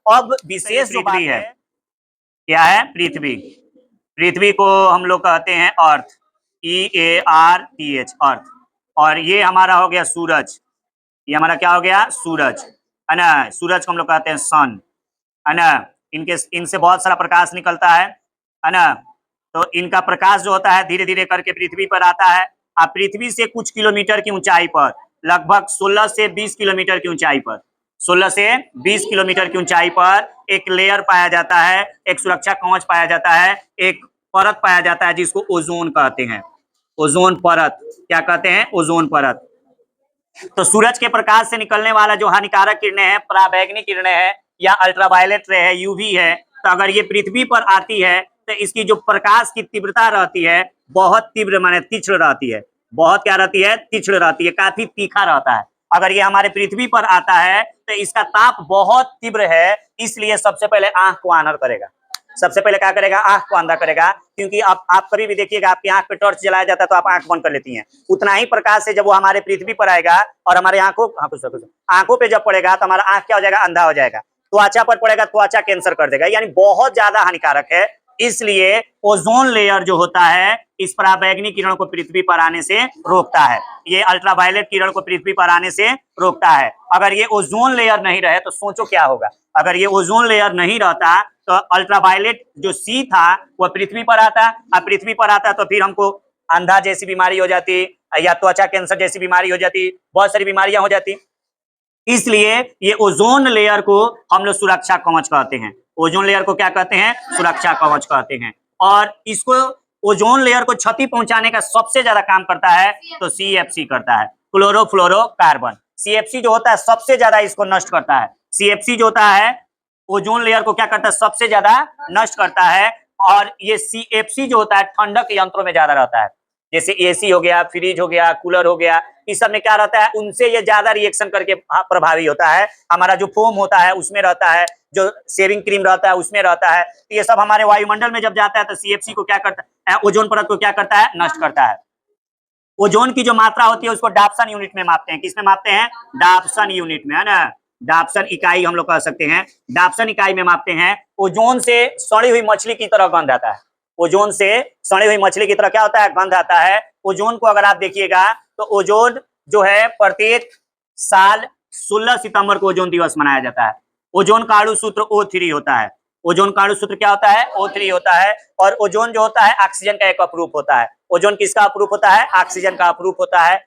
अब विशेष जो पृथ्वी है, क्या है? पृथ्वी। पृथ्वी को हम लोग कहते हैं अर्थ, EARTH, अर्थ। और ये हमारा हो गया सूरज, ये हमारा क्या हो गया? सूरज, है ना। सूरज को हम लोग कहते हैं सन, है ना। इनसे बहुत सारा प्रकाश निकलता है ना। तो इनका प्रकाश जो होता है धीरे धीरे करके पृथ्वी पर आता है। अब पृथ्वी से कुछ किलोमीटर की ऊंचाई पर, लगभग 16 से 20 किलोमीटर की ऊंचाई पर, 16 से 20 किलोमीटर की ऊंचाई पर एक लेयर पाया जाता है, एक सुरक्षा कवच पाया जाता है, एक परत पाया जाता है जिसको ओजोन कहते हैं। ओजोन परत, क्या कहते हैं? ओजोन परत। तो सूरज के प्रकाश से निकलने वाला जो हानिकारक किरणें हैं, पराबैंगनी किरणें हैं या अल्ट्रावायलेट रे है, यूवी है, तो अगर ये पृथ्वी पर आती है तो इसकी जो प्रकाश की तीव्रता रहती है बहुत तीव्र, माने तीक्ष्ण रहती है। बहुत क्या रहती है? तीक्ष्ण रहती है, काफी तीखा रहता है। अगर ये हमारे पृथ्वी पर आता है तो इसका ताप बहुत तीव्र है, इसलिए सबसे पहले आंख को आनर करेगा। सबसे पहले क्या करेगा? आंख को अंधा करेगा। क्योंकि आप कभी भी देखिएगा, आपकी आंख पे टॉर्च जलाया जाता है तो आप आंख बंद कर लेती हैं। उतना ही प्रकाश से जब वो हमारे पृथ्वी पर आएगा और हमारे आंखों पे जब पड़ेगा तो हमारा आंख क्या हो जाएगा? अंधा हो जाएगा। त्वचा पर पड़ेगा, त्वचा कैंसर कर देगा, यानी बहुत ज्यादा हानिकारक है। इसलिए ओजोन लेयर जो होता है इस पराबैंगनी किरण को पृथ्वी पर आने से रोकता है, ये अल्ट्रावायलेट किरण को पृथ्वी पर आने से रोकता है। अगर ये ओजोन लेयर नहीं रहे तो सोचो क्या होगा। अगर ये ओजोन लेयर नहीं रहता तो अल्ट्रावायलेट जो सी था वो पृथ्वी पर आता, अब पृथ्वी पर आता तो फिर हमको अंधा जैसी बीमारी हो जाती या त्वचा कैंसर जैसी बीमारी हो जाती, बहुत सारी बीमारियां हो जाती। इसलिए ये ओजोन लेयर को हम लोग सुरक्षा कवच कहते हैं। ओजोन लेयर को क्या कहते हैं? सुरक्षा कवच कहते हैं। और इसको, ओजोन लेयर को क्षति पहुंचाने का सबसे ज्यादा काम करता है तो CFC करता है, क्लोरोफ्लोरोकार्बन। CFC जो होता है सबसे ज्यादा इसको नष्ट करता है। CFC जो होता है ओजोन लेयर को क्या करता है? सबसे ज्यादा नष्ट करता है। और ये CFC जो होता है ठंडक यंत्रों में ज्यादा रहता है, जैसे AC हो गया, फ्रिज हो गया, कूलर हो गया, इस सब में क्या रहता है? उनसे ये ज्यादा रिएक्शन करके प्रभावी होता है। हमारा जो फोम होता है उसमें रहता है, जो शेविंग क्रीम रहता है उसमें रहता है, तो ये सब हमारे वायुमंडल में जब जाता है तो CFC को क्या करता है? ओजोन परत को क्या करता है? नष्ट करता है। ओजोन की जो मात्रा होती है उसको डाप्सन यूनिट में मापते हैं। किसमें मापते हैं? डाप्सन यूनिट में, है ना। डाप्सन इकाई हम लोग कह सकते हैं, डाप्सन इकाई में मापते हैं। ओजोन से सड़ी हुई मछली की तरह गंध आता है। ओजोन से सड़ी हुई मछली की तरह क्या होता है? गंध आता है। ओजोन को अगर आप देखिएगा तो ओजोन जो है प्रत्येक साल 16 सितंबर को ओजोन दिवस मनाया जाता है। ओजोन का अणु सूत्र O3 होता है। ओजोन का अणु सूत्र क्या होता है? O3 होता है। और ओजोन जो होता है ऑक्सीजन का एक अपरूप होता है। ओजोन किसका अपरूप होता है? ऑक्सीजन का अपरूप होता है।